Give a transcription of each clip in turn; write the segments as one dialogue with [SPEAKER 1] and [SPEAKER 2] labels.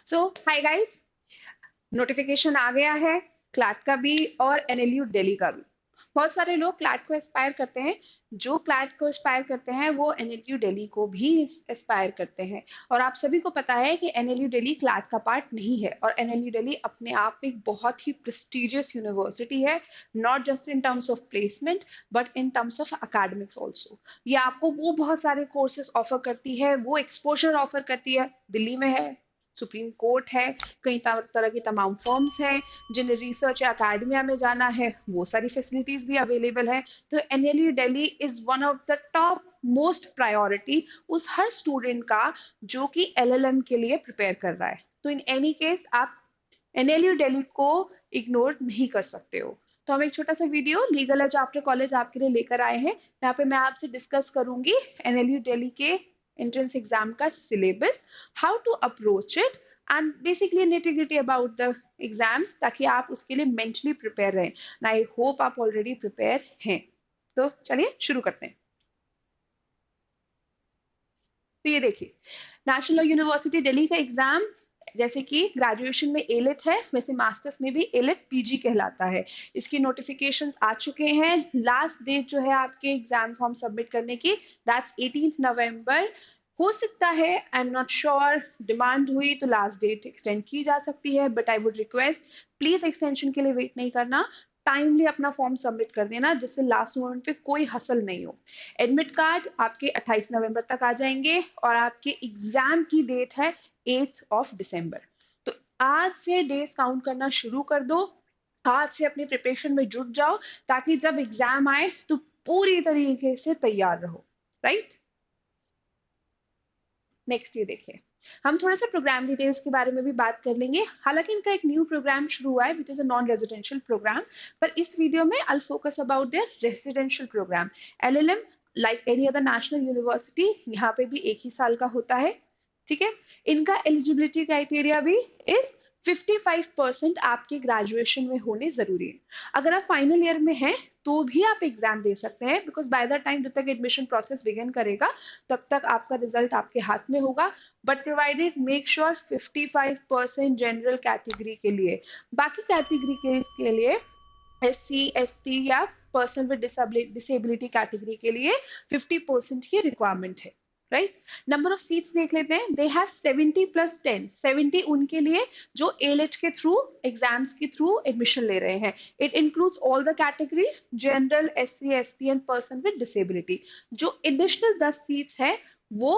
[SPEAKER 1] सो hi guys, notification आ गया है CLAT का भी और एनएलयू दिल्ली का भी। बहुत सारे लोग क्लैट को एस्पायर करते हैं। जो क्लैट को एस्पायर करते हैं वो एनएलयू दिल्ली को भी एस्पायर करते हैं। और आप सभी को पता है कि एनएलयू दिल्ली क्लैट का पार्ट नहीं है, और एनएलयू दिल्ली अपने आप में एक बहुत ही प्रेस्टिजियस यूनिवर्सिटी है। Not just in terms of placement but in terms of academics also. ये आपको वो बहुत सारे कोर्सेज ऑफर करती है, वो एक्सपोजर ऑफर करती है। दिल्ली में है, सुप्रीम कोर्ट है, कई तरह की तमाम फर्म्स हैं। जिन्हें रिसर्च या अकेडमिया में जाना है वो सारी फैसिलिटीज भी अवेलेबल है। तो NLU Delhi is one of the top most priority उस हर स्टूडेंट का जो कि एलएलएम के लिए प्रिपेयर कर रहा है। तो इन एनी केस आप एनएलयू दिल्ली को इग्नोर नहीं कर सकते हो। तो हम एक छोटा सा video legal edge after college आपके लिए लेकर आए हैं। यहाँ पे मैं आपसे डिस्कस करूंगी एनएलयू दिल्ली के एंट्रेंस एग्जाम का syllabus, how to approach it, and basically nitty gritty about the exams, ताकि आप उसके लिए मेंटली प्रिपेयर रहें। आई होप आप ऑलरेडी प्रिपेयर हैं। तो चलिए शुरू करते हैं। तो ये देखिए, नेशनल लॉ यूनिवर्सिटी दिल्ली का एग्जाम जैसे कि ग्रेजुएशन में एलिट है, वैसे मास्टर्स में भी एलिट पीजी कहलाता है। इसकी नोटिफिकेशंस आ चुके हैं। लास्ट डेट जो है आपके एग्जाम फॉर्म सबमिट करने की, दैट्स 18 नवंबर। हो सकता है, I am not sure, demand हुई तो लास्ट डेट एक्सटेंड की जा सकती है, but I would request please extension के लिए वेट नहीं करना। टाइमली अपना फॉर्म सबमिट कर देना, जिससे लास्ट मोमेंट पे कोई हसल नहीं हो। एडमिट कार्ड आपके 28 नवंबर तक आ जाएंगे, और आपके एग्जाम की डेट है 8 ऑफ दिसंबर। तो आज से डेज काउंट करना शुरू कर दो। आज से अपनी प्रिपरेशन में जुट जाओ, ताकि जब एग्जाम आए तो पूरी तरीके से तैयार रहो। राइट, नेक्स्ट ये देखिए, हम थोड़ा सा प्रोग्राम डिटेल्स के बारे में भी बात कर लेंगे। हालांकि इनका एक न्यू प्रोग्राम शुरू हुआ है which is a non residential programme, पर इस वीडियो में I focus about their residential programme. LLM like any other national university यहाँ पे भी एक ही साल का होता है। ठीक है, इनका एलिजिबिलिटी क्राइटेरिया भी इज 55% आपके ग्रेजुएशन में होने जरूरी है। अगर आप फाइनल ईयर में हैं तो भी आप एग्जाम दे सकते हैं, बिकॉज बाय द टाइम जब तक एडमिशन प्रोसेस बिगिन करेगा तब तक आपका रिजल्ट आपके हाथ में होगा। But provided make sure 55% general category के लिए। बाकी कैटेगरी के लिए SC ST या पर्सन विद डिसेबिलिटी कैटेगरी के लिए 50% की रिक्वायरमेंट है। राइट, नंबर ऑफ सीट्स देख लेते हैं। दे हैव 70 + 10, 70 उनके लिए जो एलिट के थ्रू एग्जाम्स के थ्रू एडमिशन ले रहे हैं। It includes all the categories, general, SC ST and person with disability. जो एडिशनल 10 सीट्स है वो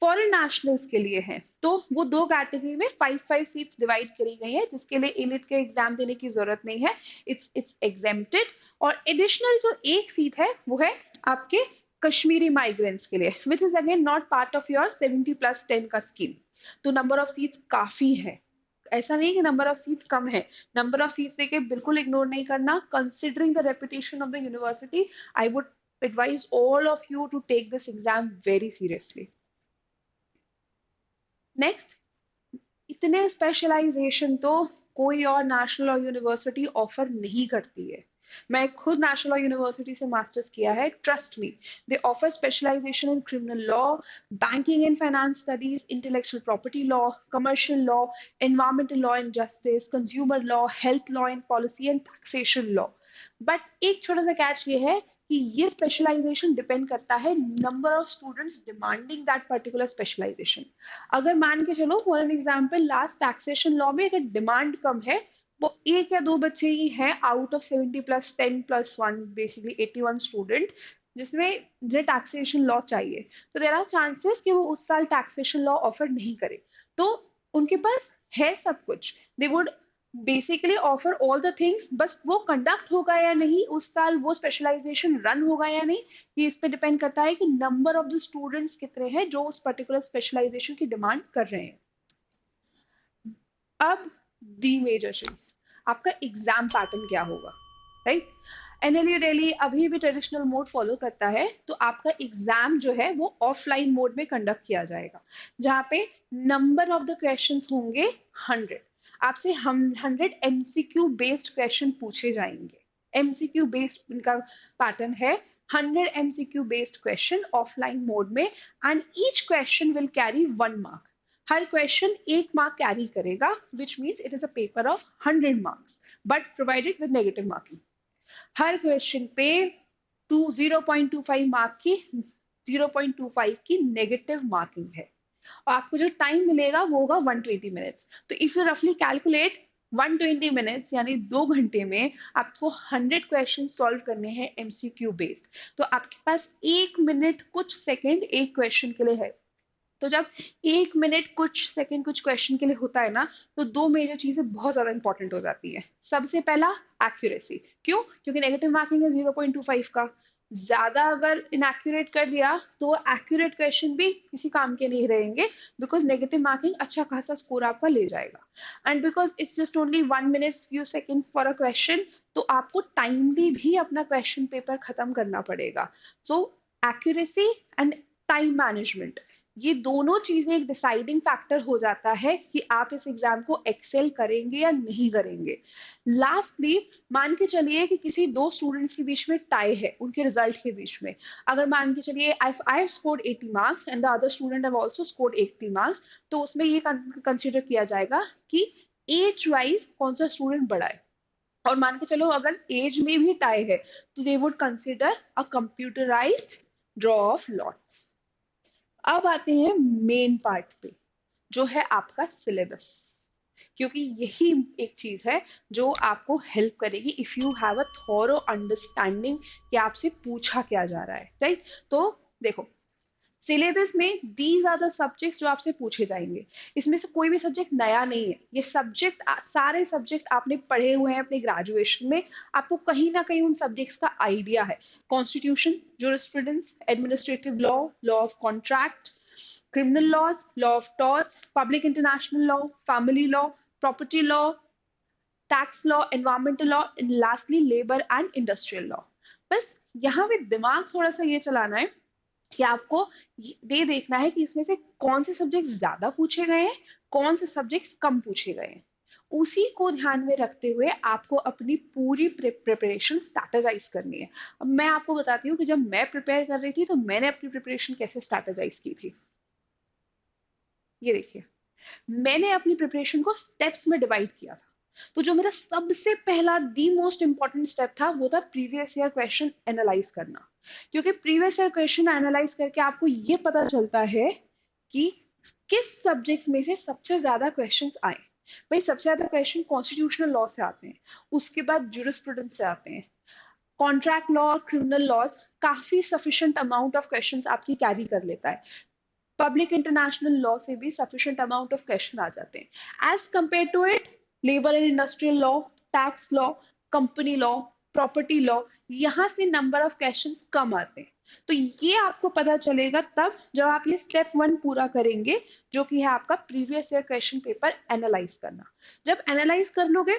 [SPEAKER 1] फॉरेन नेशनल्स के लिए है। तो वो दो कैटेगरी में 5 सीट्स डिवाइड करी गई है, जिसके लिए एलिट के एग्जाम देने की जरूरत नहीं है। It's exempted. और एडिशनल जो एक सीट है वो है आपके कश्मीरी माइग्रेंट्स के लिए, which is again not part of your 70 + 10 का स्कीम। तो नंबर ऑफ सीट्स काफी है, ऐसा नहीं कि नंबर ऑफ सीट्स कम है। नंबर ऑफ सीट्स देके बिल्कुल इग्नोर नहीं करना। Considering the reputation of the university, I would advise all of you to take this exam very seriously. Next, इतने स्पेशलाइजेशन तो कोई और नेशनल लॉ यूनिवर्सिटी ऑफर नहीं करती है। मैं खुद नेशनल लॉ यूनिवर्सिटी से मास्टर्स किया है, trust me. They offer specialisation in criminal law, banking and finance studies, intellectual property law, commercial law, environmental law and justice, consumer law, health law and policy and taxation law. But एक छोटा सा catch ये है कि ये specialisation depend करता है number of students demanding that particular specialisation. अगर मान के चलो for an example last taxation law में अगर डिमांड कम है, वो एक या दो बच्चे ही हैं आउट ऑफ 70 + 10 + 1, बेसिकली 81 स्टूडेंट जिसमें जिन्हें टैक्सेशन लॉ चाहिए, तो देयर आर चांसेस कि वो उस साल टैक्सेशन लॉ ऑफर नहीं करे। तो उनके पास है सब कुछ, they would basically offer all the things, बस वो कंडक्ट होगा या नहीं उस साल, वो स्पेशलाइजेशन रन होगा या नहीं, ये इस पे डिपेंड करता है कि नंबर ऑफ द स्टूडेंट्स कितने हैं जो उस पर्टिकुलर स्पेशलाइजेशन की डिमांड कर रहे हैं। अब दी मेजर चीज, आपका एग्जाम पैटर्न क्या होगा। राइट, एनएलयू दिल्ली अभी भी ट्रेडिशनल मोड फॉलो करता है। तो आपका एग्जाम जो है वो ऑफलाइन मोड में कंडक्ट किया जाएगा, जहाँ पे नंबर ऑफ द क्वेश्चंस होंगे 100। आपसे हम 100 MCQ बेस्ड क्वेश्चन पूछे जाएंगे। MCQ बेस्ड इनका पैटर्न है, 100 MCQ based question offline mode में, and each question will carry 1 mark. हर क्वेश्चन 1 मार्क कैरी करेगा, which means it is a paper of 100 marks, but provided with negative marking. हर question पे 0.25 mark की 0.25 की negative marking है, और आपको जो टाइम मिलेगा वो होगा 120 मिनट्स। तो इफ यू रफली कैलकुलेट 120 मिनट्स यानी 2 घंटे में आपको 100 क्वेश्चन सॉल्व करने हैं एमसीक्यू बेस्ड। तो आपके पास 1 मिनट कुछ सेकंड एक क्वेश्चन के लिए है। तो जब 1 मिनट कुछ सेकंड कुछ क्वेश्चन के लिए होता है ना, तो दो मेजर चीजें बहुत ज्यादा इंपॉर्टेंट हो जाती है। सबसे पहला एक्यूरेसी। क्यों? क्योंकि नेगेटिव मार्किंग है 0.25 का। ज्यादा अगर इनएक्यूरेट कर दिया तो एक्यूरेट क्वेश्चन भी किसी काम के नहीं रहेंगे, बिकॉज नेगेटिव मार्किंग अच्छा खासा स्कोर आपका ले जाएगा। And because it's just only 1 minute few second for a question, तो आपको टाइमली भी अपना क्वेश्चन पेपर खत्म करना पड़ेगा। सो एक्यूरेसी एंड टाइम मैनेजमेंट, ये दोनों चीजें एक डिसाइडिंग फैक्टर हो जाता है कि आप इस एग्जाम को एक्सेल करेंगे या नहीं करेंगे। लास्टली, मान के चलिए कि किसी दो स्टूडेंट्स के बीच में टाई है उनके रिजल्ट के बीच में। अगर मान के चलिए I have scored 80 marks and the other student have also scored 80 marks, तो उसमें ये कंसीडर किया जाएगा कि एज वाइज कौन सा स्टूडेंट बड़ा है। और मान के चलो अगर एज में भी टाई है, तो they would consider a computerised draw of lots. अब आते हैं मेन पार्ट पे, जो है आपका सिलेबस। क्योंकि यही एक चीज है जो आपको हेल्प करेगी if you have a thorough understanding कि आपसे पूछा क्या जा रहा है, राइट? तो देखो, सिलेबस में दीज आर द सब्जेक्ट्स जो आपसे पूछे जाएंगे। इसमें से कोई भी सब्जेक्ट नया नहीं है। ये सब्जेक्ट, सारे सब्जेक्ट आपने पढ़े हुए हैं अपने ग्रेजुएशन में, आपको कहीं ना कहीं उन सब्जेक्ट्स का आइडिया है। Constitution, jurisprudence, administrative law, law of contract, criminal laws, law of torts, public international law, family law, property law, tax law, environmental law, and lastly labor and industrial law। बस यहाँ पे दिमाग थोड़ा सा ये चलाना है कि आपको ये देखना है कि इसमें से कौन से सब्जेक्ट ज्यादा पूछे गए हैं, कौन से सब्जेक्ट्स कम पूछे गए हैं। उसी को ध्यान में रखते हुए आपको अपनी पूरी प्रिपरेशन स्ट्रैटेजाइज करनी है। अब मैं आपको बताती हूँ कि जब मैं प्रिपेयर कर रही थी तो मैंने अपनी प्रिपरेशन कैसे स्ट्रैटेजाइज की थी। ये देखिए, मैंने अपनी प्रिपरेशन को स्टेप्स में डिवाइड किया था। तो जो मेरा सबसे पहला दी मोस्ट इंपॉर्टेंट स्टेप था वो था प्रीवियस ईयर क्वेश्चन एनालाइज करना। क्योंकि प्रीवियस ईयर क्वेश्चन एनालाइज करके आपको ये पता चलता है कि किस सब्जेक्ट्स में से सबसे ज्यादा क्वेश्चंस आए। भाई सबसे ज्यादा क्वेश्चन कॉन्स्टिट्यूशनल लॉ से आते हैं, उसके बाद ज्यूरिस्प्रूडेंस से आते हैं। कॉन्ट्रैक्ट लॉ और क्रिमिनल लॉज काफी सफिशिएंट अमाउंट ऑफ क्वेश्चंस आपकी कैरी कर लेता है। पब्लिक इंटरनेशनल लॉ से भी सफिशिएंट अमाउंट ऑफ क्वेश्चन आ जाते हैं। As compare to it, labour and industrial law, tax law, company law, property law, यहाँ से नंबर ऑफ क्वेश्चंस कम आते हैं। तो ये आपको पता चलेगा तब जब आप ये स्टेप 1 पूरा करेंगे, जो कि है आपका previous year question paper analyse करना। जब एनालाइज कर लोगे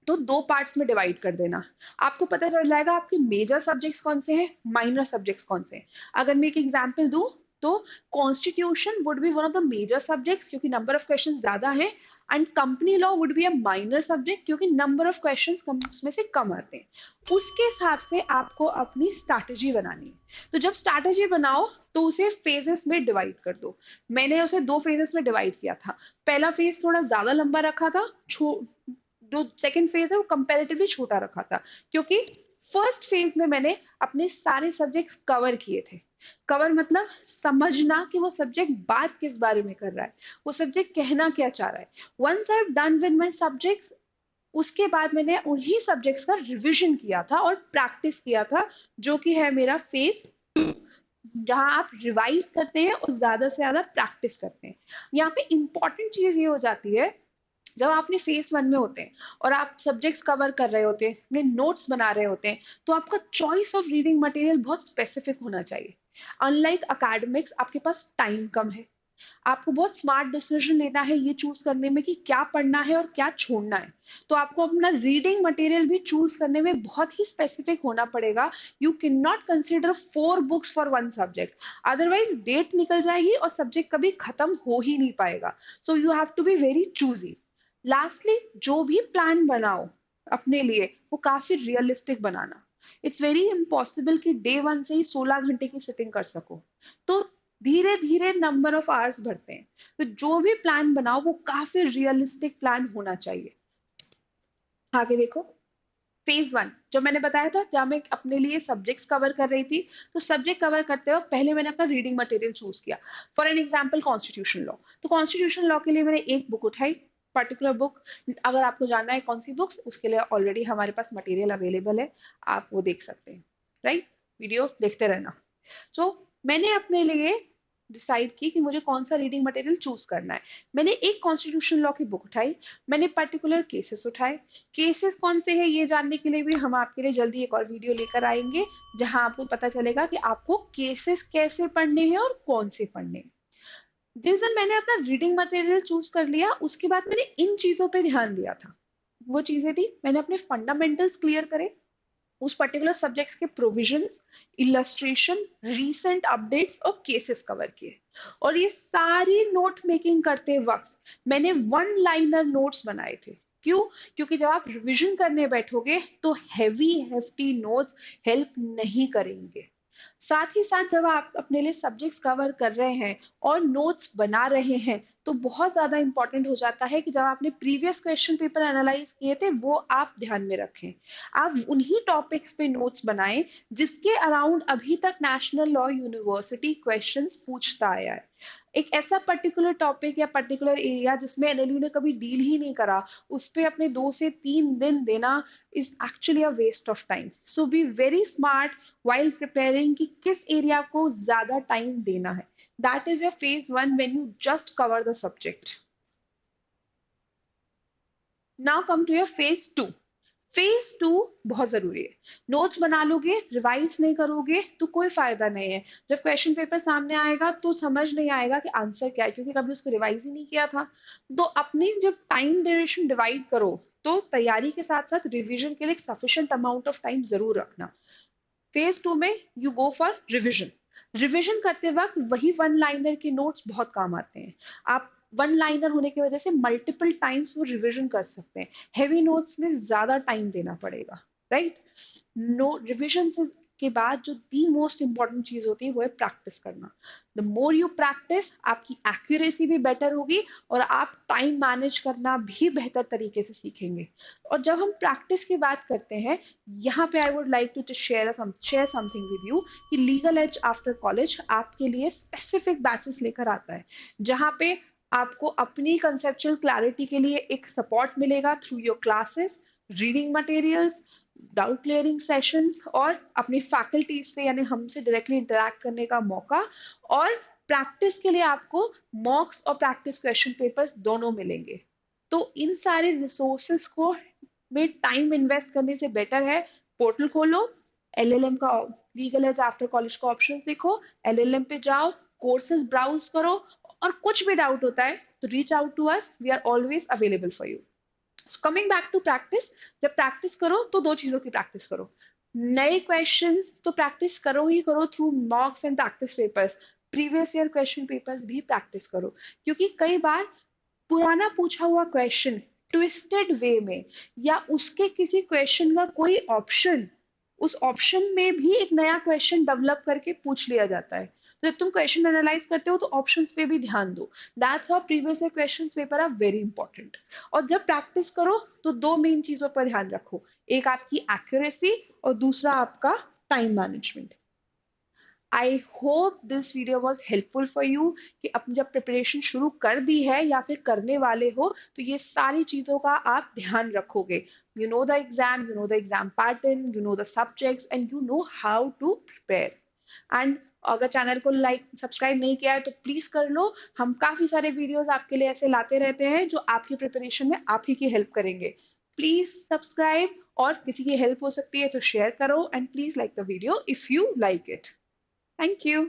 [SPEAKER 1] तो दो पार्ट्स में डिवाइड कर देना। आपको पता चल जाएगा आपके मेजर सब्जेक्ट्स कौन से हैं, माइनर सब्जेक्ट्स कौन से हैं। अगर मैं एक एग्जांपल दूं तो constitution would be one of the major subjects क्योंकि नंबर ऑफ क्वेश्चन ज्यादा हैं, and company law would be a minor subject क्योंकि नंबर ऑफ क्वेश्चंस उसमें से कम आते हैं। उसके हिसाब से आपको अपनी स्ट्रैटेजी बनानी है। तो जब स्ट्रैटेजी बनाओ तो उसे फेजेस में डिवाइड कर दो। मैंने उसे दो फेजेस में डिवाइड किया था। पहला फेज थोड़ा ज्यादा लंबा रखा था, जो सेकंड फेज है वो कंपैरेटिवली छोटा रखा था, क्योंकि फर्स्ट फेज में मैंने अपने सारे सब्जेक्ट्स कवर किए थे। कवर मतलब समझना कि वो सब्जेक्ट बात किस बारे में कर रहा है, वो सब्जेक्ट कहना क्या चाह रहा है। Once I done with my subjects, उसके बाद मैंने उन्हीं सब्जेक्ट्स का रिवीजन किया था और प्रैक्टिस किया था, जो कि है मेरा फेज, जहां आप रिवाइज करते हैं और ज्यादा से ज्यादा प्रैक्टिस करते हैं। यहाँ पे इंपॉर्टेंट चीज ये हो जाती है, जब आप अपने फेज 1 में होते हैं और आप सब्जेक्ट्स कवर कर रहे होते हैं, अपने नोट्स बना रहे होते हैं, तो आपका चॉइस ऑफ रीडिंग मटेरियल बहुत स्पेसिफिक होना चाहिए। अनलाइक अकेडमिक्स, आपके पास टाइम कम है, आपको बहुत स्मार्ट डिसीजन लेना है ये चूज करने में कि क्या पढ़ना है और क्या छोड़ना है। तो आपको अपना रीडिंग मटेरियल भी चूज करने में बहुत ही स्पेसिफिक होना पड़ेगा। You can not consider 4 books for one subject, otherwise date निकल जाएगी और सब्जेक्ट कभी खत्म हो ही नहीं पाएगा। So you have to be very choosy. Lastly, जो भी प्लान बनाओ अपने लिए वो काफी रियलिस्टिक बनाना। इट्स वेरी इम्पॉसिबल कि डे 1 से ही 16 घंटे की सिटिंग कर सको। तो धीरे धीरे नंबर ऑफ आवर्स बढ़ते हैं। तो जो भी प्लान बनाओ वो काफी रियलिस्टिक प्लान होना चाहिए। आगे देखो, फेज वन जो मैंने बताया था, जहाँ मैं अपने लिए सब्जेक्ट्स कवर कर रही थी। तो सब्जेक्ट कवर करते वक्त पहले मैंने अपना रीडिंग मटेरियल चूज किया। For an example constitution law. तो कॉन्स्टिट्यूशन लॉ के लिए मैंने एक बुक उठाई, पर्टिकुलर बुक। अगर आपको जानना है कौन सी बुक्स, उसके लिए ऑलरेडी हमारे पास मटेरियल अवेलेबल है, आप वो देख सकते हैं। राइट, वीडियो देखते रहना। तो मैंने अपने लिए डिसाइड की कि मुझे कौन सा रीडिंग मटेरियल चूज करना है। मैंने एक कॉन्स्टिट्यूशन लॉ की बुक उठाई, मैंने पर्टिकुलर केसेस उठाए। केसेस कौन से हैं ये जानने के लिए भी हम आपके लिए जल्दी एक और वीडियो लेकर आएंगे, जहां आपको पता चलेगा कि आपको केसेस कैसे पढ़ने हैं और कौन से पढ़ने हैं। जिस दिन मैंने अपना रीडिंग मटेरियल चूज कर लिया, उसके बाद मैंने इन चीजों पे ध्यान दिया था। वो चीजें थी, मैंने अपने फंडामेंटल्स क्लियर करे, उस पर्टिकुलर सब्जेक्ट्स के प्रोविजंस, इलस्ट्रेशन, रीसेंट अपडेट्स और केसेस कवर किए। और ये सारी नोट मेकिंग करते वक्त मैंने वन लाइनर नोट्स बनाए थे। क्यों? क्योंकि जब आप रिवीजन करने बैठोगे तो हैवी हेफ्टी नोट्स हेल्प नहीं करेंगे। साथ ही साथ जब आप अपने लिए सब्जेक्ट्स कवर कर रहे हैं और नोट्स बना रहे हैं, तो बहुत ज्यादा इंपॉर्टेंट हो जाता है कि जब आपने प्रीवियस क्वेश्चन पेपर एनालाइज किए थे वो आप ध्यान में रखें। आप उन्हीं टॉपिक्स पे नोट्स बनाएं जिसके अराउंड अभी तक नेशनल लॉ यूनिवर्सिटी क्वेश्चंस पूछता आया है। एक ऐसा पर्टिकुलर टॉपिक या पर्टिकुलर एरिया जिसमें एनएलयू ने कभी डील ही नहीं करा, उस पे अपने 2 से 3 दिन देना is actually a waste of time. So be very smart while preparing कि किस एरिया को ज्यादा टाइम देना है। That is your phase one when you just cover the subject. Now come to your phase two. Phase two बहुत जरूरी है। Notes बना लोगे, रिवाइज नहीं करोगे तो कोई फायदा नहीं है। जब क्वेश्चन पेपर सामने आएगा तो समझ नहीं आएगा कि आंसर क्या है, क्योंकि कभी उसको रिवाइज ही नहीं किया था। तो अपनी जब टाइम ड्यूरेशन डिवाइड करो, तो तैयारी के साथ साथ रिवीजन के लिए सफिशिएंट अमाउंट ऑफ टाइम जरूर रखना। फेज टू में you go for revision. Revision करते वक्त वही वन लाइनर के नोट्स बहुत काम आते हैं। आप वन लाइनर होने की वजह से मल्टीपल टाइम्स वो रिविजन कर सकते हैं। हेवी नोट्स में ज्यादा टाइम देना पड़ेगा। राइट, नो रिविजन के बाद जो दी मोस्ट इंपॉर्टेंट चीज होती है वो है प्रैक्टिस करना। द मोर यू प्रैक्टिस, आपकी एक्यूरेसी भी बेटर होगी और आप टाइम मैनेज करना भी बेहतर तरीके से सीखेंगे। और जब हम प्रैक्टिस की बात करते हैं, यहाँ पे I would like to share something with you कि लीगल एज आफ्टर कॉलेज आपके लिए स्पेसिफिक बैचेस लेकर आता है, जहाँ पे आपको अपनी कंसेप्चुअल क्लैरिटी के लिए एक सपोर्ट मिलेगा through your classes, reading materials, doubt clearing sessions और अपनी फैकल्टी से यानी हमसे डायरेक्टली इंटरेक्ट करने का मौका। और प्रैक्टिस के लिए आपको मॉक्स और प्रैक्टिस क्वेश्चन पेपर्स दोनों मिलेंगे। तो इन सारे रिसोर्सेस को में टाइम इन्वेस्ट करने से बेटर है पोर्टल खोलो, एलएलएम का लीगल एज आफ्टर कॉलेज का ऑप्शंस देखो, एलएलएम पे जाओ, कोर्सेज ब्राउज करो, और कुछ भी डाउट होता है तो reach out to us, we are always available for you. Coming back to practice, जब प्रैक्टिस करो तो दो चीजों की प्रैक्टिस करो। नए क्वेश्चंस तो प्रैक्टिस करो ही करो through मॉक्स and practice papers. Previous year question papers भी प्रैक्टिस करो, क्योंकि कई बार पुराना पूछा हुआ क्वेश्चन ट्विस्टेड वे में, या उसके किसी क्वेश्चन का कोई ऑप्शन, उस ऑप्शन में भी एक नया क्वेश्चन डेवलप करके पूछ लिया जाता है। तो जब तुम क्वेश्चन एनालाइज करते हो तो ऑप्शंस पे भी ध्यान दो। That's how previous year questions paper are very important. और जब प्रैक्टिस करो तो दो मेन चीजों पर ध्यान रखो, एक आपकी एक्यूरेसी और दूसरा आपका time management. I hope this video was helpful for you कि अपनी जब प्रिपरेशन शुरू कर दी है या फिर करने वाले हो तो ये सारी चीजों का आप ध्यान रखोगे। You know the exam, you know the exam pattern, you know the subjects and you know how to prepare. And अगर चैनल को लाइक सब्सक्राइब नहीं किया है तो प्लीज कर लो। हम काफी सारे वीडियोस आपके लिए ऐसे लाते रहते हैं जो आपकी प्रिपरेशन में आप ही की हेल्प करेंगे। प्लीज सब्सक्राइब, और किसी की हेल्प हो सकती है तो शेयर करो, and please like the video if you like it. Thank you.